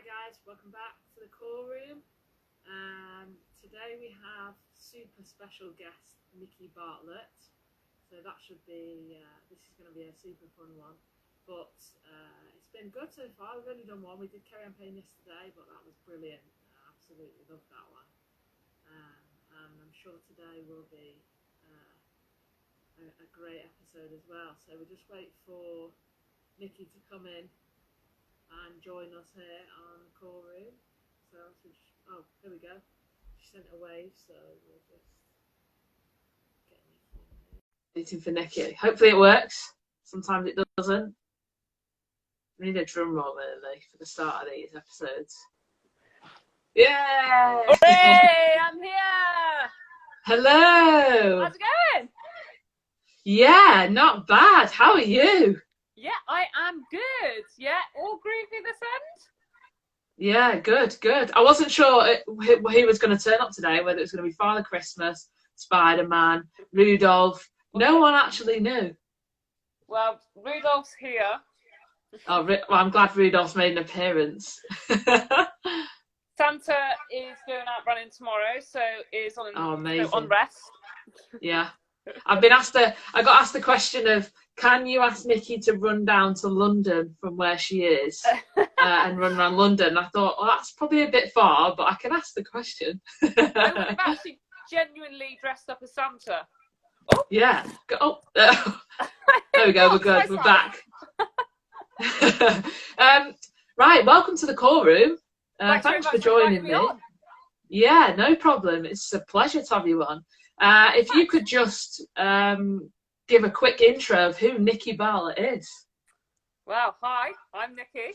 guys, welcome back to the call room. Today we have super special guest Nikki Bartlett. So that should be, this is going to be a super fun one. But it's been good so far. We've only done one. We did carry on playing yesterday, but that was brilliant. I absolutely loved that one. And I'm sure today will be a great episode as well. So we'll just wait for Nikki to come in and join us here on the call room. So oh, here we go. She sent a wave, so we'll just get Nikki in here. Waiting for Nikki. Hopefully it works. Sometimes it doesn't. We need a drum roll really for the start of these episodes. Yeah! Hooray! I'm here! Hello! How's it going? Yeah, not bad. How are you? Yeah, I am good. Yeah, all groovy this end? Yeah, good, good. I wasn't sure who was going to turn up today, whether it was going to be Father Christmas, Spider-Man, Rudolph. No one actually knew. Well, Rudolph's here. Oh, well, I'm glad Rudolph's made an appearance. Santa is going out running tomorrow, so is on, on rest. Yeah. I got asked the question of, can you ask Nikki to run down to London from where she is and run around London? I thought, well, that's probably a bit far, but I can ask the question. I would have actually genuinely dressed up as Santa. Oh. Yeah. Oh. There we go. We're good. We're back. Right. Welcome to the call room. Thanks for joining me. Yeah, no problem. It's a pleasure to have you on. If you could just give a quick intro of who Nikki Bartlett is. Well, hi, I'm Nikki.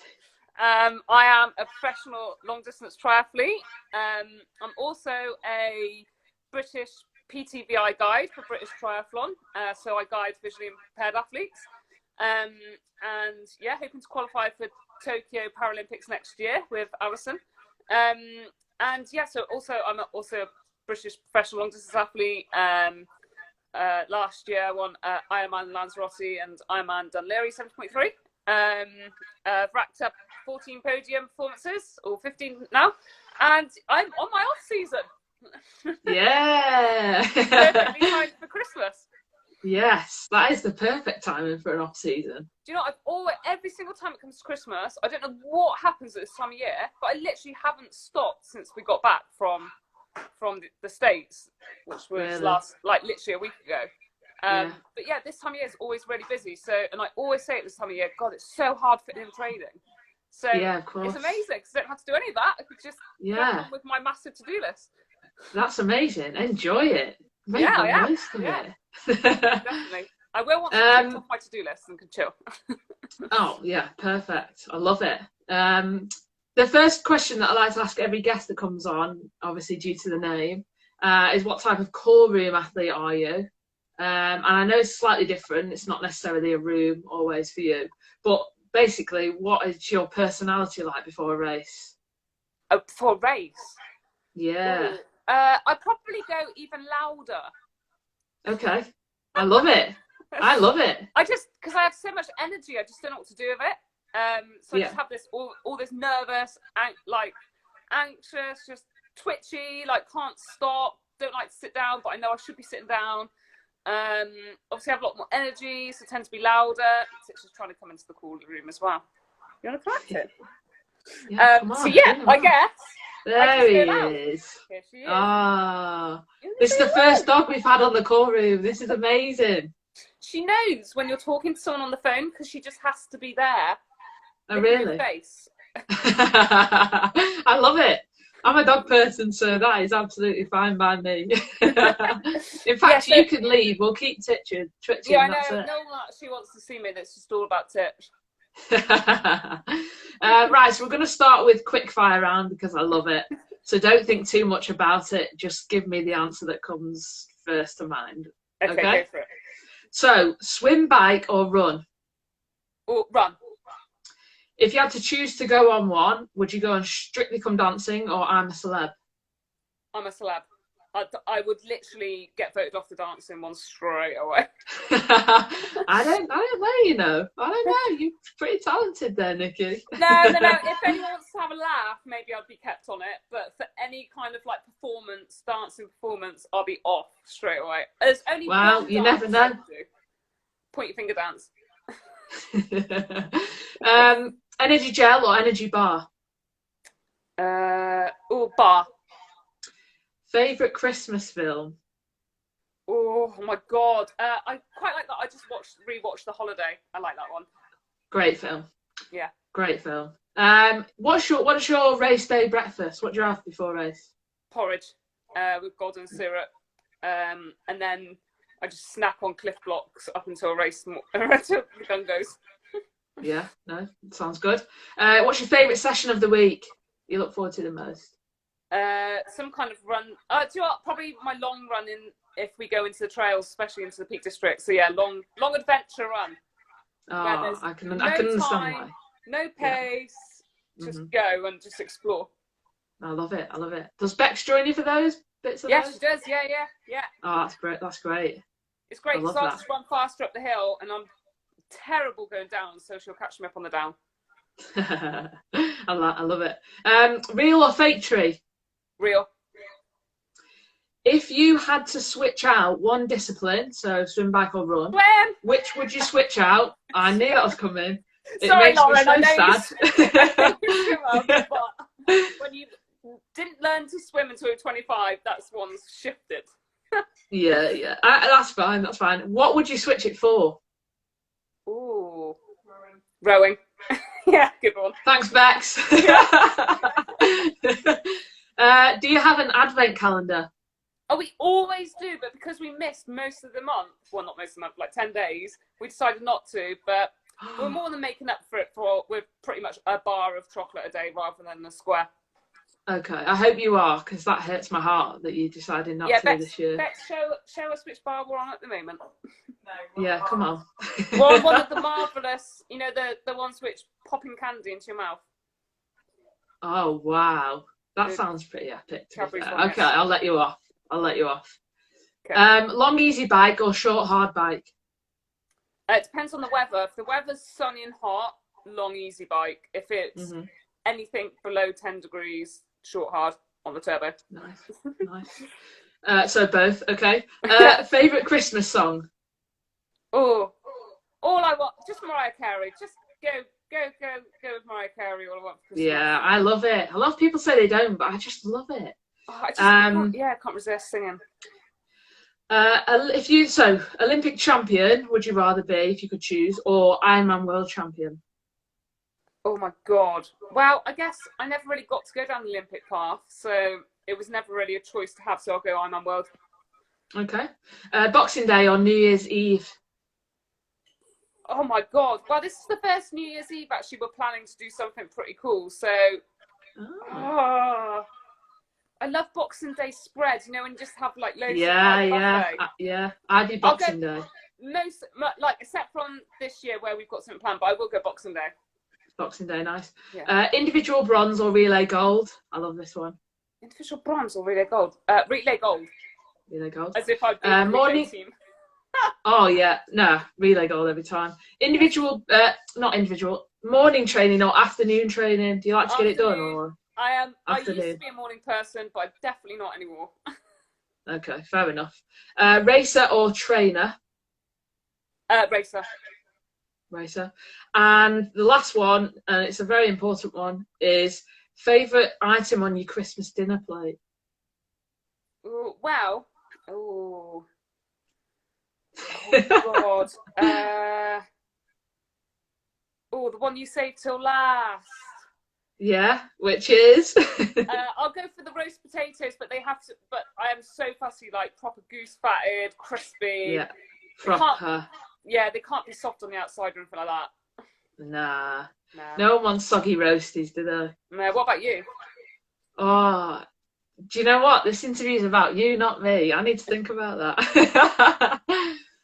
I am a professional long-distance triathlete. I'm also a British PTVI guide for British Triathlon, so I guide visually impaired athletes. And yeah, hoping to qualify for Tokyo Paralympics next year with Alison. And yeah, so I'm also a British professional long distance athlete. Last year I won Ironman Rotty and Ironman Dunleary 70.3. Racked up 14 podium performances, or 15 now, and I'm on my off season. Yeah. Perfectly timed for Christmas. Yes, that is the perfect timing for an off season. Do you know, every single time it comes to Christmas, I don't know what happens at this time of year, but I literally haven't stopped since we got back from the States, which was literally a week ago. But yeah, this time of year is always really busy. So, and I always say at this time of year, God, it's so hard fitting in training. So yeah, of course. It's amazing because I don't have to do any of that. I could just get on with my massive to-do list. That's amazing. Enjoy it. Make the most of it. Definitely. I will want to get off my to-do list and can chill. Oh yeah, perfect. I love it. The first question that I like to ask every guest that comes on, obviously due to the name, is what type of call room athlete are you? And I know it's slightly different. It's not necessarily a room always for you. But basically, what is your personality like before a race? Oh, before a race? Yeah. I'd probably go even louder. Okay. I love it. I love it. Because I have so much energy, I just don't know what to do with it. So I just have this all this nervous, anxious, just twitchy, can't stop, don't like to sit down, but I know I should be sitting down. Obviously I have a lot more energy, so I tend to be louder. It's just trying to come into the call room as well. You want to correct it? Yeah, I guess. There he is. Here she is. Ah, this is the first dog we've had on the call room. This is amazing. She knows when you're talking to someone on the phone because she just has to be there. Oh, really? Face. I love it. I'm a dog person, so that is absolutely fine by me. In fact, you can leave. We'll keep twitching. Yeah, I know. No one actually wants to see me. That's just all about Titch. Right, so we're going to start with quick fire round because I love it. So don't think too much about it. Just give me the answer that comes first to mind. Okay? Go for it. So, swim, bike, or run? Or run. If you had to choose to go on one, would you go on Strictly Come Dancing or I'm a Celeb? I'm a Celeb. I would literally get voted off the dancing one straight away. I don't know, you know. I don't know. You're pretty talented there, Nikki. No. If anyone wants to have a laugh, maybe I'd be kept on it, but for any kind of like performance, dancing performance, I'll be off straight away. There's only one you dance never know. I can do. Point your finger dance. Energy gel or energy bar? Bar. Favourite Christmas film? Oh my god. I quite like that. I just rewatched The Holiday. I like that one. Great film. Yeah. Great film. What's your race day breakfast? What do you have before race? Porridge, with golden syrup. And then I just snack on Cliff Blocks up until until the gun goes. Yeah, no, sounds good. What's your favourite session of the week you look forward to the most? Some kind of run. Do you know what? Probably my long run if we go into the trails, especially into the Peak District. So yeah, long adventure run. Oh, I can understand why. No pace, just go and just explore. I love it. Does Bex join you for those bits of those? She does. Yeah. Oh, that's great. That's great. It's great because I just run faster up the hill and I'm terrible going down, so she'll catch me up on the down. I love it. Real or fake tree? Real. If you had to switch out one discipline, so swim, bike or run, swim, which would you switch out? I knew that was coming. Sorry, Lauren, me so sad. But when you didn't learn to swim until you're 25, that's one's shifted. Yeah. That's fine. What would you switch it for? Ooh, rowing. Yeah, good one. Thanks, Bex. Do you have an advent calendar? Oh, we always do, but because we missed most of the month, well, not most of the month, like 10 days, we decided not to, but we're more than making up for it with pretty much a bar of chocolate a day rather than a square. Okay, I hope you are, because that hurts my heart that you decided not to this year. Bex, show us which bar we're on at the moment. Yeah, come on. We're on one of the marvellous, the ones which popping candy into your mouth. Oh, wow. That sounds pretty epic. Okay, I'll let you off. Okay. Long easy bike or short hard bike? It depends on the weather. If the weather's sunny and hot, long easy bike. If it's anything below 10 degrees, short hard on the turbo. Nice. So both, okay. Favourite Christmas song? Oh, all I want, just Mariah Carey. Just go with Mariah Carey all I want for Christmas. Yeah, I love it. A lot of people say they don't, but I just love it. Oh, I can't resist singing. Olympic champion, would you rather be, if you could choose, or Ironman world champion? Oh my God. Well, I guess I never really got to go down the Olympic path, so it was never really a choice to have, so I'll go Ironman world. Okay. Boxing Day or New Year's Eve? Oh my God. Well, this is the first New Year's Eve, actually. We're planning to do something pretty cool, so... I love Boxing Day spread, when you just have like loads of Yeah. I'd be Boxing Day. Except from this year where we've got something planned, but I will go Boxing Day. Boxing Day, nice. Yeah. Individual bronze or relay gold? I love this one. Individual bronze or relay gold? Relay gold. Relay gold. As if I'd be a relay team. Oh yeah, no, relay gold every time. Not individual. Morning training or afternoon training? Do you like to get it done or? I used to be a morning person, but I'm definitely not anymore. Okay, fair enough. Racer or trainer? Racer. And the last one, and it's a very important one, is favourite item on your Christmas dinner plate? Ooh, wow. Oh God. The one you saved till last. Yeah, which is? I'll go for the roast potatoes, but they have to. But I am so fussy, like proper goose fatted, crispy. Yeah, proper. They can't be soft on the outside or anything like that. Nah. No one wants soggy roasties, do they? No. What about you? Oh, do you know what? This interview is about you, not me. I need to think about that.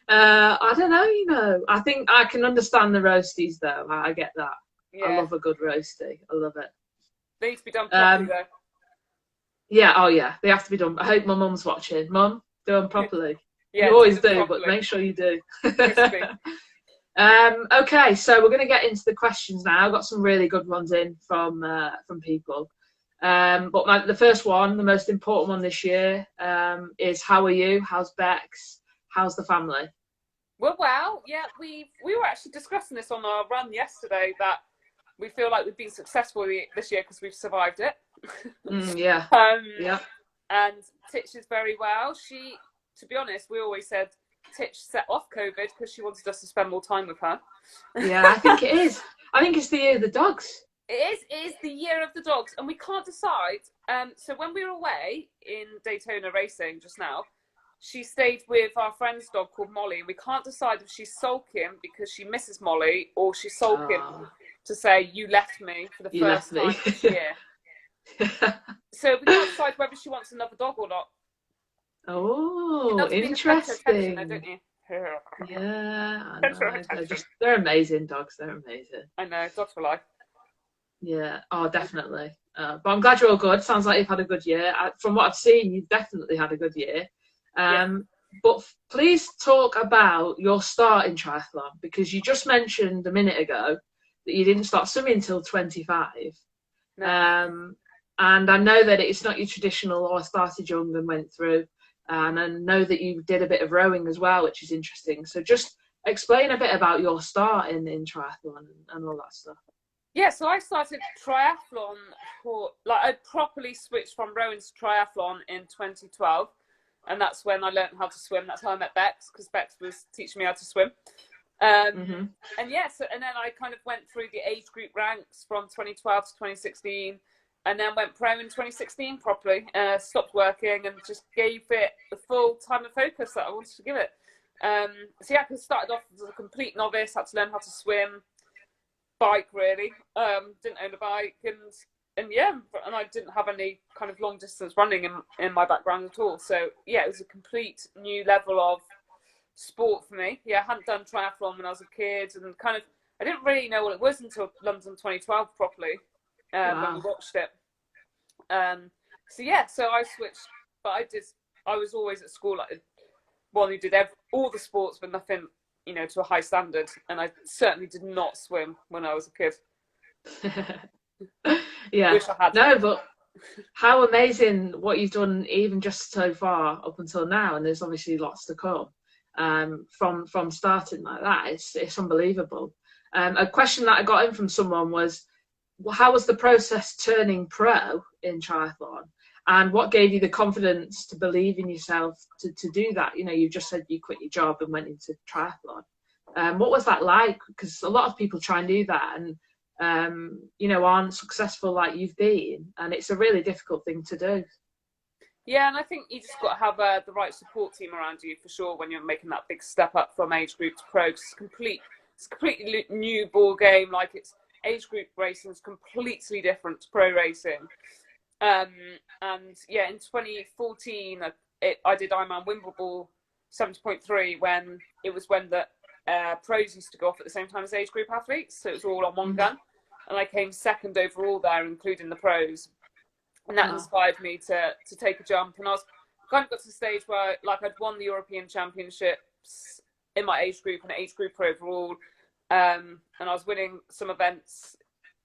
I don't know. I think I can understand the roasties though. I get that. Yeah. I love a good roasty. I love it. They need to be done properly though. Yeah, they have to be done. I hope my mum's watching. Mum, do them properly. Yeah, you always do, but make sure you do. Okay, so we're going to get into the questions now. I've got some really good ones in from people. But the first one, the most important one this year, is how are you? How's Bex? How's the family? Well, yeah, we were actually discussing this on our run yesterday, that we feel like we've been successful this year because we've survived it. Yeah. Yeah. And Titch is very well. She, to be honest, we always said Titch set off COVID because she wanted us to spend more time with her. Yeah, I think it is. I think it's the year of the dogs. It is the year of the dogs, and we can't decide. So when we were away in Daytona racing just now, she stayed with our friend's dog called Molly, and we can't decide if she's sulking because she misses Molly or she's sulking to say, you left me for the first time this year. So we can't decide whether she wants another dog or not. Oh, interesting. Though, don't you? Yeah, I know. They're amazing dogs. They're amazing. I know, dogs for life. Yeah, oh, definitely. But I'm glad you're all good. Sounds like you've had a good year. From what I've seen, you've definitely had a good year. But please talk about your start in triathlon, because you just mentioned a minute ago that you didn't start swimming until 25. No. And I know that it's not your traditional, I started young and went through. And I know that you did a bit of rowing as well, which is interesting. So just explain a bit about your start in triathlon and all that stuff. Yeah, so I started triathlon I properly switched from rowing to triathlon in 2012. And that's when I learned how to swim. That's how I met Bex, because Bex was teaching me how to swim. And yeah, and then I kind of went through the age group ranks from 2012 to 2016, and then went pro in 2016 properly. Stopped working and just gave it the full time and focus that I wanted to give it. So yeah, I started off as a complete novice, had to learn how to swim, bike really. Didn't own a bike, and yeah, and I didn't have any kind of long distance running in my background at all. So yeah, it was a complete new level of sport for me. Yeah, I hadn't done triathlon when I was a kid, and kind of I didn't really know what it was until London 2012 properly, when we watched it. So yeah, so I switched, but I was always at school like one who did all the sports, but nothing, to a high standard. And I certainly did not swim when I was a kid. Yeah. Wish I had. No, but how amazing what you've done, even just so far up until now, and there's obviously lots to come. From starting like that, it's unbelievable. A question that I got in from someone was, how was the process turning pro in triathlon, and what gave you the confidence to believe in yourself to do that? You just said you quit your job and went into triathlon. What was that like? Because a lot of people try and do that and aren't successful like you've been, and it's a really difficult thing to do. Yeah, and I think you just got to have the right support team around you for sure when you're making that big step up from age group to pro. It's a completely new ball game. Like, it's age group racing is completely different to pro racing. And yeah, in 2014, I did Ironman Wimbledon 70.3 when the pros used to go off at the same time as age group athletes, so it was all on one gun, and I came second overall there, including the pros, and that inspired me to take a jump. And I was kind of got to the stage where I'd won the European Championships in my age group and age group overall, and I was winning some events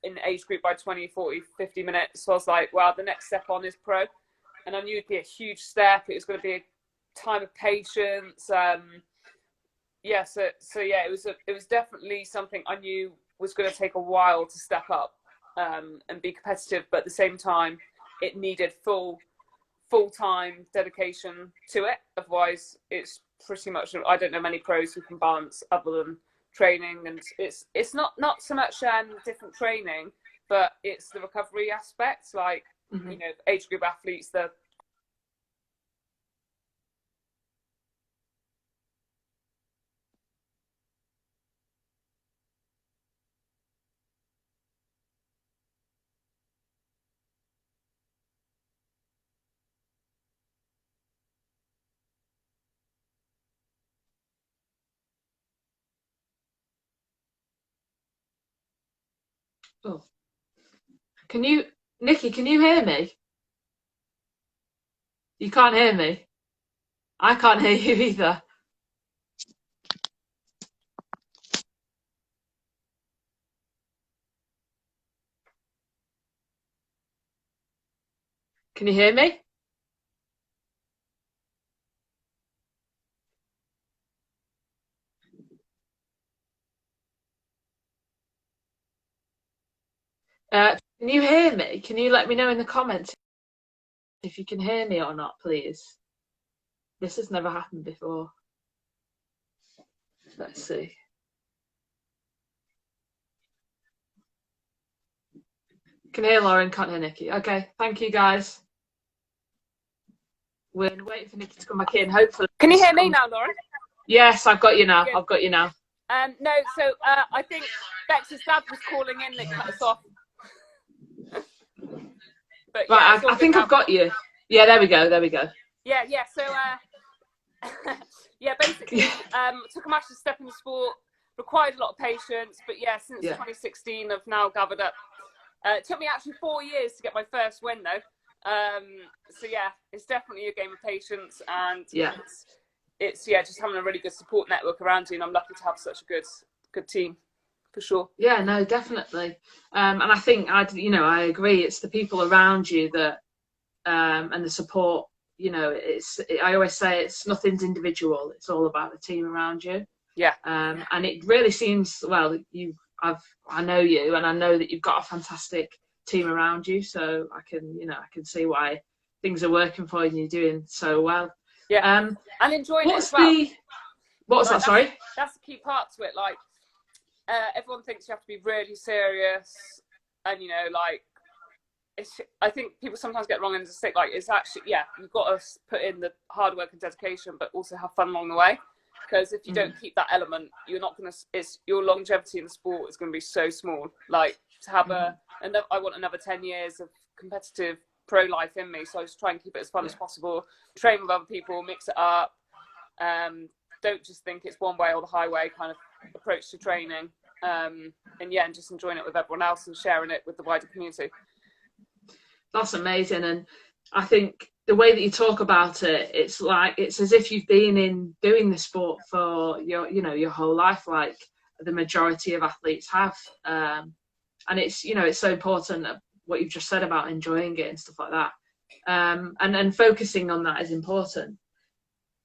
in age group by 20, 40, 50 minutes. So I was like, wow, the next step on is pro, and I knew it'd be a huge step. It was going to be a time of patience. Yeah, so yeah, it was definitely something I knew was going to take a while to step up and be competitive, but at the same time, it needed full-time dedication to it. Otherwise, it's pretty much, I don't know many pros who can balance other than training, and it's not so much different training, but it's the recovery aspects. Like, age group athletes, the Oh. Nikki, can you hear me? You can't hear me. I can't hear you either. Can you hear me? Can you hear me? Can you let me know in the comments if you can hear me or not, please? This has never happened before. Let's see. Can hear Lauren, can't hear Nikki. Okay, thank you guys. We're waiting for Nikki to come back in. Hopefully. Can you hear me now, Lauren? Yes, I've got you now. Good. I've got you now. No, so I think Bex's dad was calling in that cut us off. But, yeah, right, I think I've got you. Yeah, there we go. There we go. Yeah. So, yeah, basically, took a massive step in the sport, required a lot of patience. But yeah, since 2016, I've now gathered up. It took me actually 4 years to get my first win, though. So yeah, it's definitely a game of patience, and it's just having a really good support network around you. And I'm lucky to have such a good team. For sure. Yeah, no, definitely. And I think I agree. It's the people around you that, and the support. You know, I always say nothing's individual. It's all about the team around you. Yeah. And it really seems, well, I know you, and I know that you've got a fantastic team around you. So I can see why things are working for you and you're doing so well. Yeah. And enjoying it as well. What was that? Sorry. That's the key part to it. Like, everyone thinks you have to be really serious, and I think people sometimes get wrong and just think like it's actually you've got to put in the hard work and dedication, but also have fun along the way. Because if you don't keep that element, you're not gonna. Your longevity in the sport is going to be so small. Like to have I want another 10 years of competitive pro life in me, so I just try and keep it as fun as possible. Train with other people, mix it up. Don't just think it's one way or the highway kind of approach to training. And just enjoying it with everyone else and sharing it with the wider community. That's amazing. And I think the way that you talk about it, it's as if you've been doing the sport for your whole life, like the majority of athletes have. And it's so important what you've just said about enjoying it and stuff like that. And focusing on that is important.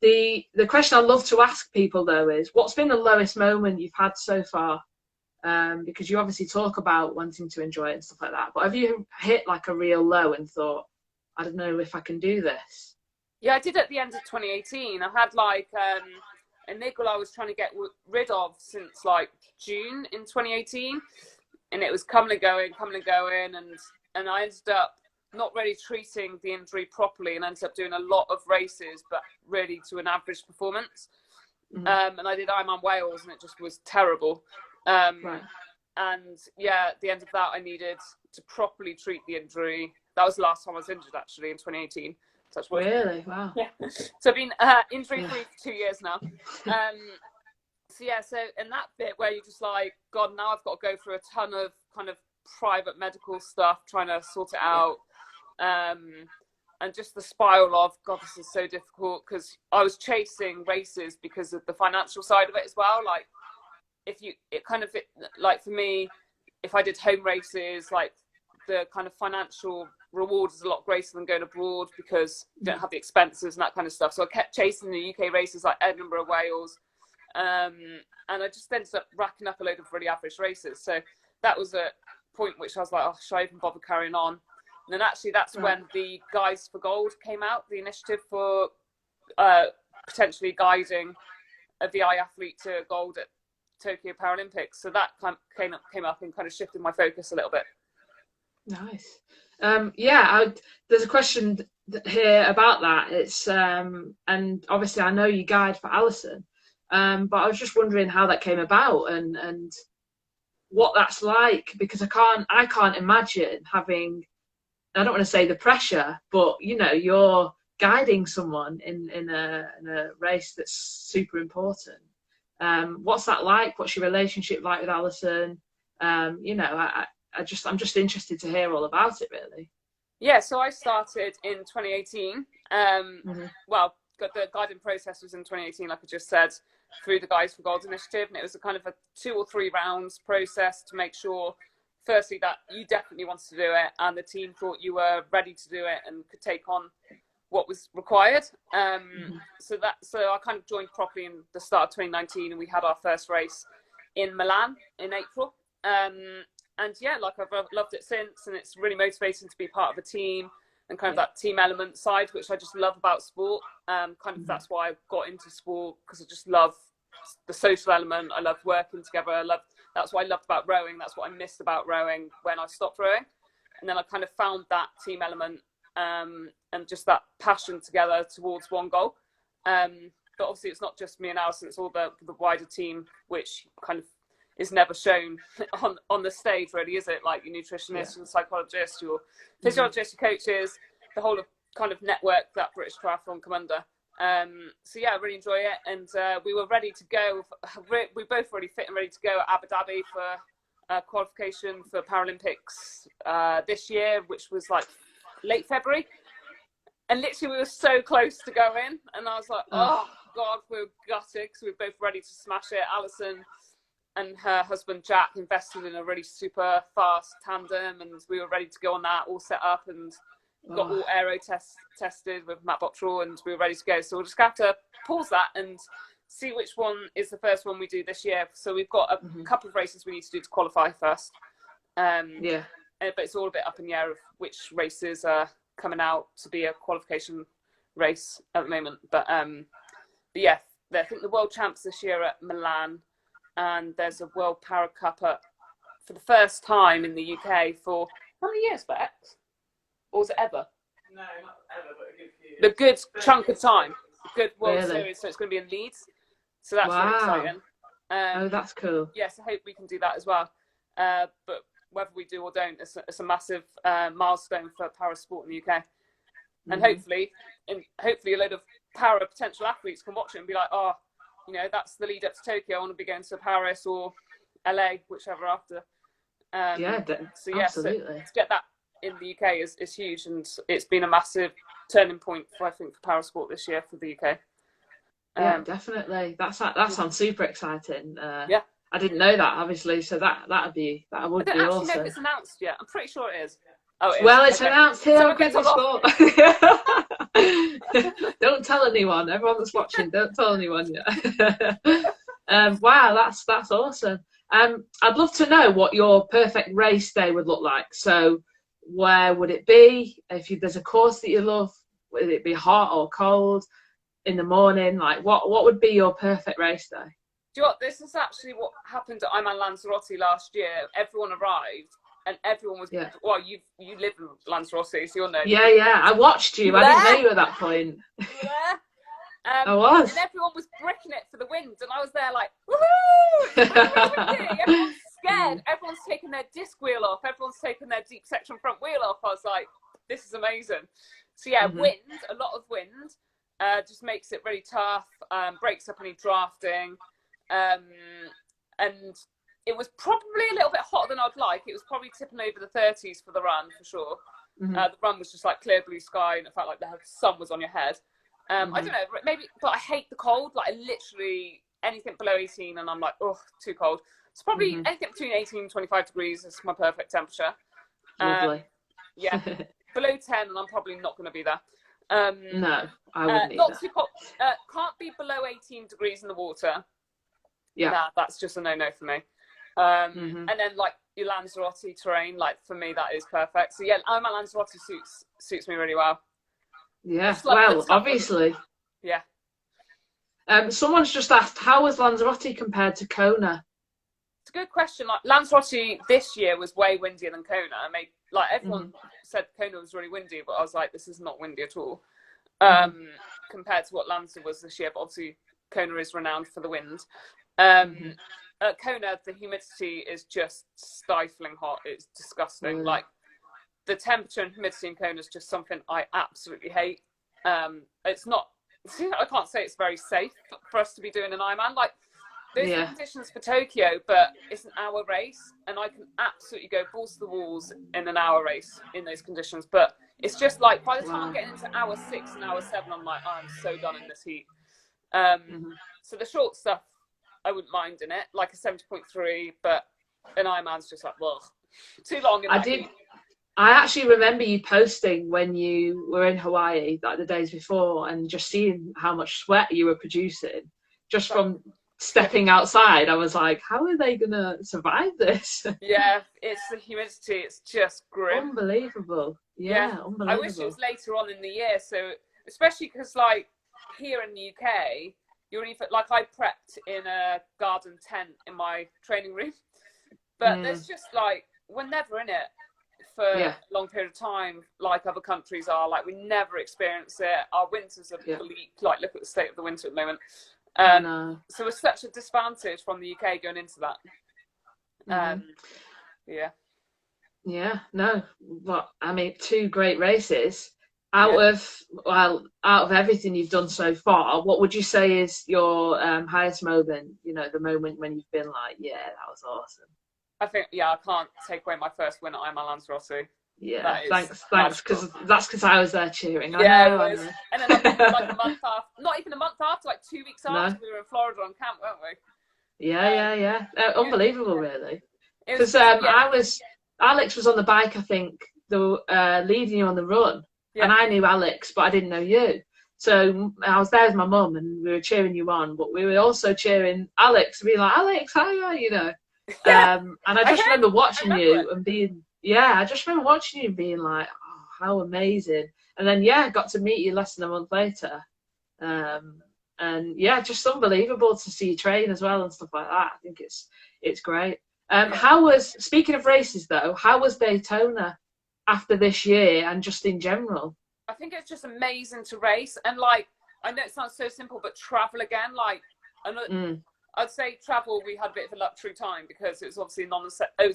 The question I love to ask people though is, what's been the lowest moment you've had so far? Because you obviously talk about wanting to enjoy it and stuff like that, but have you hit like a real low and thought, I don't know if I can do this? Yeah, I did at the end of 2018. I had like a niggle I was trying to get rid of since like June in 2018, and it was coming and going, and I ended up not really treating the injury properly and ended up doing a lot of races, but really to an average performance. And I did Ironman Wales, and it just was terrible. Right. And at the end of that, I needed to properly treat the injury. That was the last time I was injured, actually, in 2018. Really? Wow. Yeah. So I've been injury free for 2 years now. So in that bit where you're just like, God, now I've got to go through a ton of kind of private medical stuff, trying to sort it out. And just the spiral of, God, this is so difficult, because I was chasing races because of the financial side of it as well. Like, for me, if I did home races, like the kind of financial reward is a lot greater than going abroad because you don't have the expenses and that kind of stuff. So I kept chasing the UK races like Edinburgh, Wales, and I just ended up racking up a load of really average races. So that was a point which I was like, oh, should I even bother carrying on? And then actually that's when the Guides for Gold came out, the initiative for potentially guiding a VI athlete to gold at Tokyo Paralympics. So that came up and kind of shifted my focus a little bit. Nice. There's a question here about that. It's and obviously I know you guide for Alison, but I was just wondering how that came about and what that's like, because I can't imagine having, I don't want to say the pressure, but you're guiding someone in a race that's super important. What's that like? What's your relationship like with Alison? I'm just interested to hear all about it, really. Yeah, so I started in 2018. Well, the guiding process was in 2018, like I just said, through the Guides for Gold initiative, and it was a kind of a 2 or 3 rounds process to make sure firstly, that you definitely wanted to do it, and the team thought you were ready to do it and could take on what was required. So I kind of joined properly in the start of 2019, and we had our first race in Milan in April. And yeah, like I've loved it since, and it's really motivating to be part of a team and kind of that team element side, which I just love about sport. That's why I got into sport, because I just love the social element. I love working together. That's what I loved about rowing. That's what I missed about rowing when I stopped rowing. And then I kind of found that team element and just that passion together towards one goal. But obviously it's not just me and Alison, it's all the wider team, which kind of is never shown on the stage, really, is it? Like your nutritionist, your psychologist, your physiologist, your coaches, the whole of kind of network that British Triathlon come under. So yeah, I really enjoy it, and we were ready to go. We both really fit and ready to go at Abu Dhabi for qualification for Paralympics this year, which was like late February. And literally we were so close to go in, and I was like, oh God, we were gutted because we were both ready to smash it. Alison and her husband Jack invested in a really super fast tandem, and we were ready to go on that, all set up, and got all aero tested with Matt Bottrell, and we were ready to go. So we'll just have to pause that and see which one is the first one we do this year. So we've got a couple of races we need to do to qualify first. But it's all a bit up in the air of which races are coming out to be a qualification race at the moment. But yeah, I think the World Champs this year at Milan, and there's a World Para Cup for the first time in the UK for how many years, Bex? Or was it ever? No, not ever, but a good few years. The good chunk of time. Good World Series, so it's going to be in Leeds. So that's really exciting. Oh, that's cool. Yes, I hope we can do that as well. But whether we do or don't, it's a massive milestone for para sport in the UK. And hopefully a load of para potential athletes can watch it and be like, oh, you know, that's the lead up to Tokyo. I want to be going to Paris or LA, whichever after. Absolutely. So to get that in the UK is huge, and it's been a massive turning point for para sport this year for the UK. Yeah, definitely. That sounds super exciting. I didn't know that, obviously, so that would be awesome. I don't actually know if it's announced yet. I'm pretty sure it is. Oh, it is. Well, it's announced here on Quigley Sport. Don't tell anyone. Everyone that's watching, don't tell anyone yet. Wow, that's awesome. I'd love to know what your perfect race day would look like. So where would it be? If there's a course that you love, would it be hot or cold in the morning? Like what would be your perfect race day? Do you know what? This is actually what happened at Ironman Lanzarote last year. Everyone arrived and everyone was, well, you live in Lanzarote, so you'll know. Yeah. I watched you. I didn't know you at that point. Yeah. I was. And everyone was bricking it for the wind, and I was there like, woohoo! Everyone's scared. Everyone's taking their disc wheel off. Everyone's taking their deep section front wheel off. I was like, this is amazing. So yeah, wind, a lot of wind, just makes it really tough, breaks up any drafting. And it was probably a little bit hotter than I'd like. It was probably tipping over the 30s for the run, for sure. The run was just like clear blue sky, and it felt like the sun was on your head. I don't know, maybe, but I hate the cold. Like, I literally, anything below 18, and I'm like, oh, too cold. It's probably anything between 18 and 25 degrees is my perfect temperature. Lovely. Yeah, below 10, and I'm probably not going to be there. No, I wouldn't either. Not too cold. Can't be below 18 degrees in the water. Yeah, nah, that's just a no for me. And then like your Lanzarote terrain, like for me that is perfect. So yeah, my Lanzarote suits me really well. Yeah, well, obviously. Yeah. Someone's just asked, how was Lanzarote compared to Kona? It's a good question. Like Lanzarote this year was way windier than Kona. I mean, like everyone said Kona was really windy, but I was like, this is not windy at all. Compared to what Lanza was this year, but obviously Kona is renowned for the wind. At Kona, the humidity is just stifling hot. It's disgusting. Like the temperature and humidity in Kona is just something I absolutely hate. It's not, I can't say it's very safe for us to be doing an Ironman. Like there's the conditions for Tokyo, but it's an hour race, and I can absolutely go balls to the walls in an hour race in those conditions. But it's just like by the time I'm getting into hour 6 and hour 7, I'm like, oh, I'm so done in this heat. So the short stuff, I wouldn't mind in it, like a 70.3, but an Ironman's just like, well, Too long in that heat. I actually remember you posting when you were in Hawaii, like the days before, and just seeing how much sweat you were producing just from stepping outside. I was like, how are they gonna survive this? Yeah, it's the humidity. It's just grim. Unbelievable. Yeah, unbelievable. I wish it was later on in the year. So especially because like here in the UK, you're even like I prepped in a garden tent in my training room, but there's just like we're never in it for a long period of time like other countries are. Like we never experience it. Our winters are bleak. Like look at the state of the winter at the moment. So it's such a disadvantage from the UK going into that. But I mean, 2 great races. Out of everything you've done so far, what would you say is your highest moment? You know, the moment when you've been like, yeah, that was awesome. I think, I can't take away my first win at Ironman Rotty. Yeah, thanks, because I was there cheering. I know. And then like a month after, not even a month after, like 2 weeks after, we were in Florida on camp, weren't we? Yeah. Unbelievable, really. Because Alex was on the bike, I think, leading you on the run, and I knew Alex, but I didn't know you. So I was there with my mum, and we were cheering you on, but we were also cheering Alex, being like, Alex, hiya, you know. And I just remember watching you and being, I just remember watching you and being like, oh, how amazing. And then, got to meet you less than a month later. And just unbelievable to see you train as well and stuff like that. I think it's great. Speaking of races though, how was Daytona after this year and just in general? I think it's just amazing to race. And like, I know it sounds so simple, but travel again, like, I'd say travel, we had a bit of a luxury time because it was obviously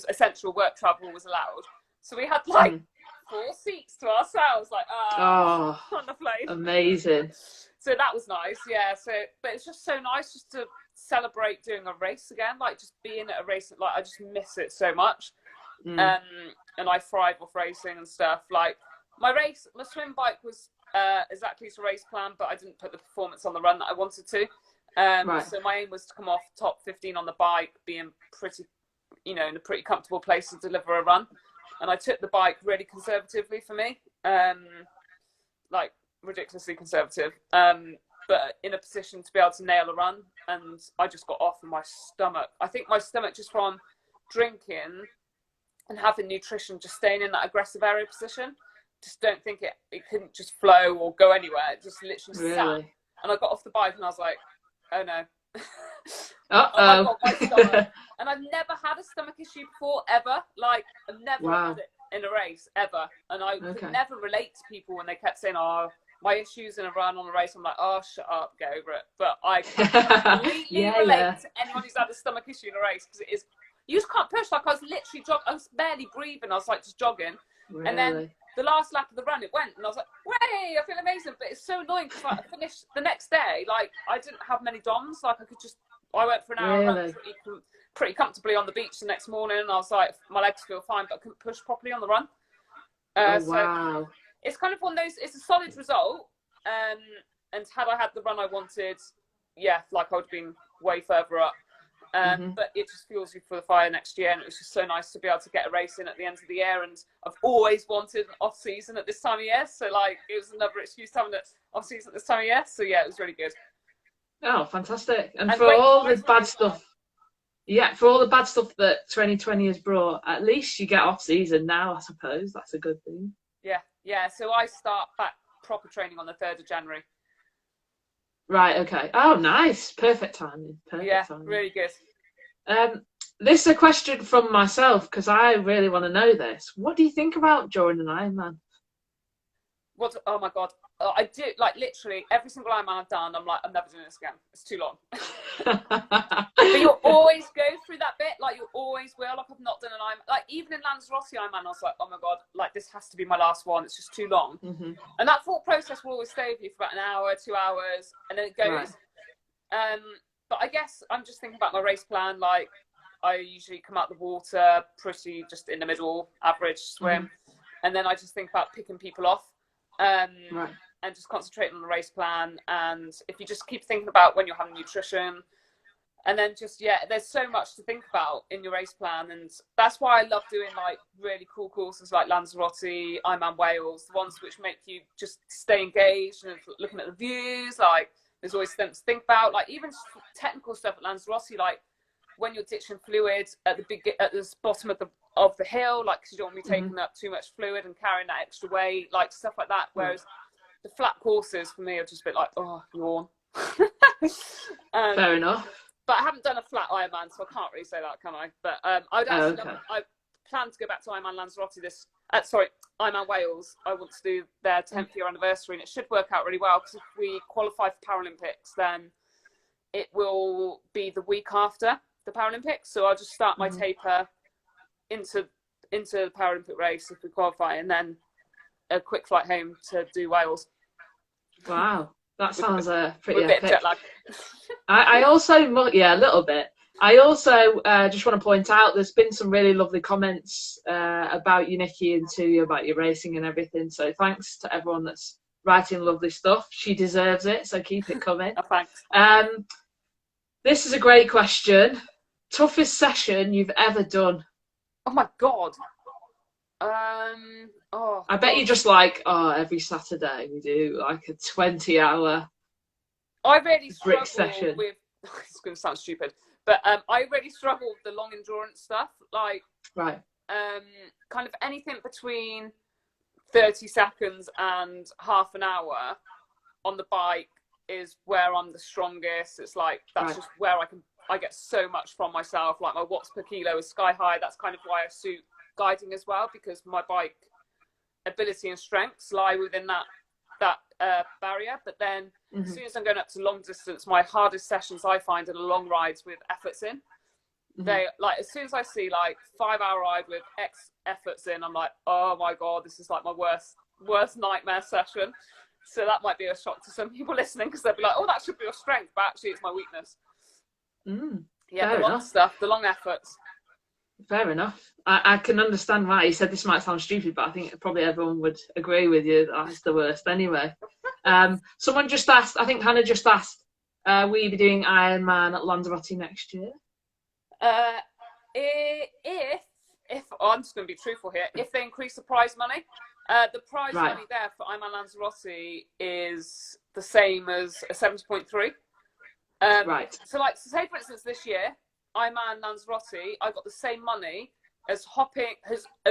essential work travel was allowed. So we had like 4 seats to ourselves, like, on the plane. Amazing. So that was nice, but it's just so nice just to celebrate doing a race again, like just being at a race, like I just miss it so much. And I thrive off racing and stuff. Like my swim bike was exactly to race plan, but I didn't put the performance on the run that I wanted to. So my aim was to come off top 15 on the bike, being pretty, in a pretty comfortable place to deliver a run. And I took the bike really conservatively for me, like ridiculously conservative, but in a position to be able to nail a run. And I just got off in my stomach. I think my stomach, just from drinking and having nutrition, just staying in that aggressive area position, just don't think it couldn't just flow or go anywhere. It just literally sat. And I got off the bike and I was like, oh no. Oh my God, my stomach. And I've never had a stomach issue before, ever. Like, I've never had it in a race, ever. And I could never relate to people when they kept saying, oh, my issues in a run on a race. I'm like, oh, shut up, get over it. But I completely relate to anyone who's had a stomach issue in a race, because it is, you just can't push. Like, I was literally I was barely breathing. I was like just jogging. Really? And then the last lap of the run, it went, and I was like, way, I feel amazing. But it's so annoying because like, I finished the next day, like I didn't have many DOMs. Like I went for an hour run pretty comfortably on the beach the next morning, and I was like, my legs feel fine, but I couldn't push properly on the run. So it's kind of one of those, it's a solid result. And had I had the run I wanted, like I would have been way further up. But it just fuels you for the fire next year, and it was just so nice to be able to get a race in at the end of the year. And I've always wanted an off season at this time of year, so like it was another excuse to have an off season at this time of year. So it was really good. Oh, fantastic! And for all the bad stuff, for all the bad stuff that 2020 has brought, at least you get off season now. I suppose that's a good thing. Yeah. So I start back proper training on the 3rd of January. Right, okay. Oh, nice. Perfect timing. Timing. Really good. This is a question from myself, because I really want to know this. What do you think about joining an Ironman? Oh my God. I do, like, literally every single Ironman I've done, I'm like, I'm never doing this again. It's too long. But you'll always go through that bit. Like, you always will. Like, I've not done an Ironman. Like, even in Lanzarote Ironman, I was like, oh my God, like, this has to be my last one. It's just too long. And that thought process will always stay with you for about an hour, 2 hours, and then it goes. Right. But I guess I'm just thinking about my race plan. Like, I usually come out the water pretty just in the middle, average swim. And then I just think about picking people off. And just concentrating on the race plan. And if you just keep thinking about when you're having nutrition, And then just, there's so much to think about in your race plan. And that's why I love doing like really cool courses like Lanzarote, Ironman Wales, the ones which make you just stay engaged and looking at the views. Like there's always things to think about, like even technical stuff at Lanzarote, like when you're ditching fluid at the bottom of the hill, like because you don't want to be taking up too much fluid and carrying that extra weight, like stuff like that. Whereas the flat courses for me are just a bit like, oh, yawn. Fair enough. But I haven't done a flat Ironman, so I can't really say that, can I? But I plan to go back to Ironman Lanzarote Ironman Wales. I want to do their 10th year anniversary, and it should work out really well because if we qualify for Paralympics, then it will be the week after the Paralympics. So I'll just start my taper into the Paralympic race if we qualify, and then a quick flight home to do Wales. Wow. That sounds pretty epic. A bit epic. jet lag. I also, a little bit. I also just want to point out there's been some really lovely comments about you, Nikki, and to you about your racing and everything. So thanks to everyone that's writing lovely stuff. She deserves it, so keep it coming. Oh, thanks. This is a great question. Toughest session you've ever done? Oh my God. I bet you just like, every Saturday we do like a 20-hour I really brick struggle session. with, it's going to sound stupid, but I really struggle with the long endurance stuff, like right. Kind of anything between 30 seconds and half an hour on the bike is where I'm the strongest. It's like, that's just where I get so much from myself. Like my watts per kilo is sky high. That's kind of why I suit guiding as well, because my bike ability and strengths lie within that barrier. But then as soon as I'm going up to long distance, my hardest sessions I find are the long rides with efforts in. They like, as soon as I see like 5-hour ride with X efforts in, I'm like, oh my God, this is like my worst nightmare session. So that might be a shock to some people listening, because they'll be like, oh, that should be your strength, but actually it's my weakness. Yeah, the long stuff, the long efforts. Fair enough. I can understand why. You said this might sound stupid, but I think probably everyone would agree with you that that's the worst anyway. Someone just asked, I think Hannah just asked, will you be doing Ironman at Lanzarote next year? If I'm just going to be truthful here, if they increase the prize money, the prize money there for Ironman Lanzarote is the same as a 70.3. So like, say for instance this year, Ironman Lanzarote, I got the same money as I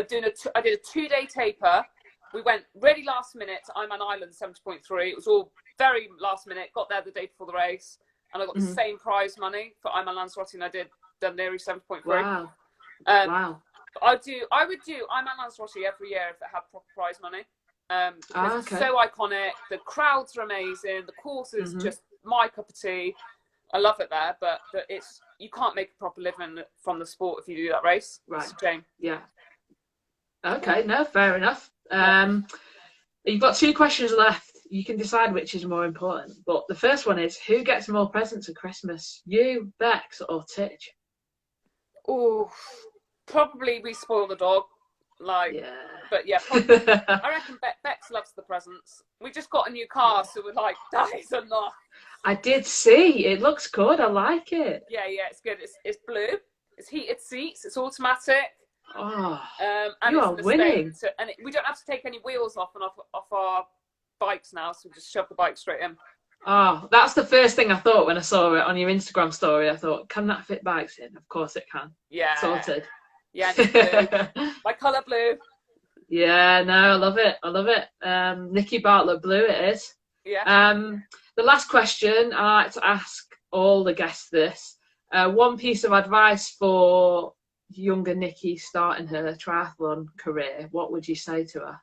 did a 2-day taper. We went really last minute to Ironman Island 70.3. It was all very last minute. Got there the day before the race, and I got the same prize money for Ironman Lanzarote, and I did Dunleary 70.3. Wow. I would do Ironman Lanzarote every year if it had proper prize money. Because it's so iconic. The crowds are amazing. The course is just my cup of tea. I love it there, but you can't make a proper living from the sport if you do that race. Right. It's a shame. Yeah. Okay, no, fair enough. You've got 2 questions left. You can decide which is more important. But the first one is, who gets more presents at Christmas? You, Bex, or Titch? Oh, probably we spoil the dog. But probably, I reckon Bex loves the presents. We just got a new car, so we're like, that is enough. I did see. It looks good. I like it. Yeah, it's good. It's blue. It's heated seats. It's automatic. Oh, and you are winning. We don't have to take any wheels off our bikes now, so we just shove the bike straight in. Oh, that's the first thing I thought when I saw it on your Instagram story. I thought, can that fit bikes in? Of course it can. Yeah. Sorted. Yeah, blue. My colour blue. Yeah, no, I love it. Nikki Bartlett blue it is. Yeah. The last question, I like to ask all the guests this. One piece of advice for younger Nikki starting her triathlon career, what would you say to her?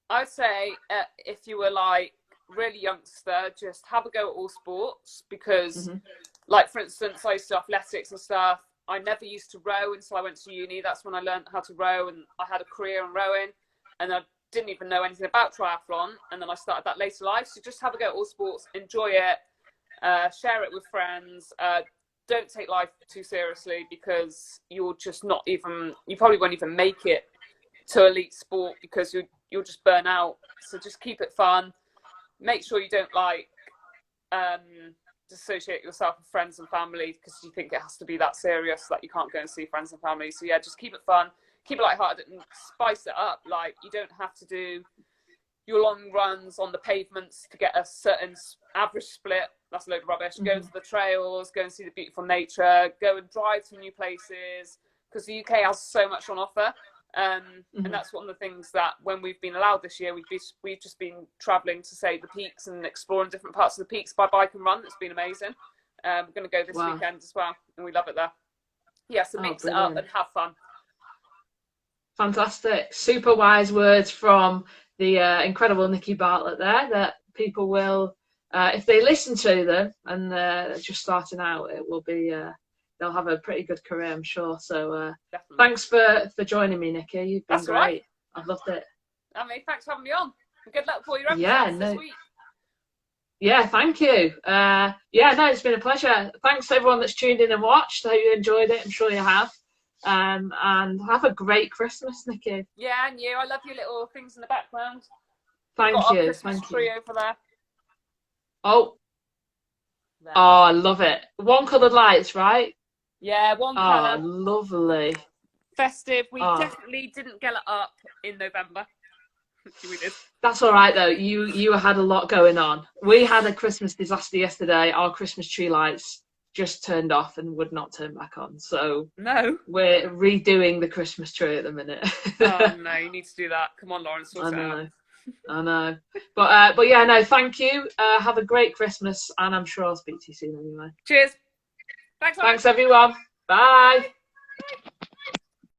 I'd say if you were like really youngster, just have a go at all sports, because like for instance, I used to do athletics and stuff. I never used to row until I went to uni. That's when I learned how to row, and I had a career in rowing, and I didn't even know anything about triathlon, and then I started that later life. So just have a go at all sports, enjoy it, share it with friends. Don't take life too seriously, because you'll just you probably won't even make it to elite sport, because you'll just burn out. So just keep it fun. Make sure you don't disassociate yourself with friends and family because you think it has to be that serious that you can't go and see friends and family. So yeah, just keep it fun, keep it lighthearted, and spice it up. Like, you don't have to do your long runs on the pavements to get a certain average split. That's a load of rubbish. Go to the trails, go and see the beautiful nature, go and drive to new places, because the UK has so much on offer. And that's one of the things that when we've been allowed this year, we've just been travelling to, say, the peaks and exploring different parts of the peaks by bike and run. It's been amazing. We're going to go this weekend as well, and we love it there. Yeah, so mix it up and have fun. Fantastic. Super wise words from the incredible Nikki Bartlett there, that people will, if they listen to them and they're just starting out, it will be, they'll have a pretty good career, I'm sure. So thanks for joining me, Nikki. You've been great. Right. I've loved it. I mean, thanks for having me on. Good luck for your episodes this week. Yeah, thank you. No, it's been a pleasure. Thanks to everyone that's tuned in and watched. I hope you enjoyed it. I'm sure you have. And have a great Christmas, Nikki. Yeah, and you. I love your little things in the background. Thank you. Christmas tree over there. Oh, I love it. One coloured lights, right? Yeah, one colour. Oh, lovely. Festive. We definitely didn't get it up in November. We did. That's all right though. You had a lot going on. We had a Christmas disaster yesterday. Our Christmas tree lights just turned off and would not turn back on. So we're redoing the Christmas tree at the minute. Oh no, you need to do that. Come on, Lauren, sort it out. I know. But yeah, no, thank you. Have a great Christmas, and I'm sure I'll speak to you soon anyway. Cheers. Thanks everyone. Bye.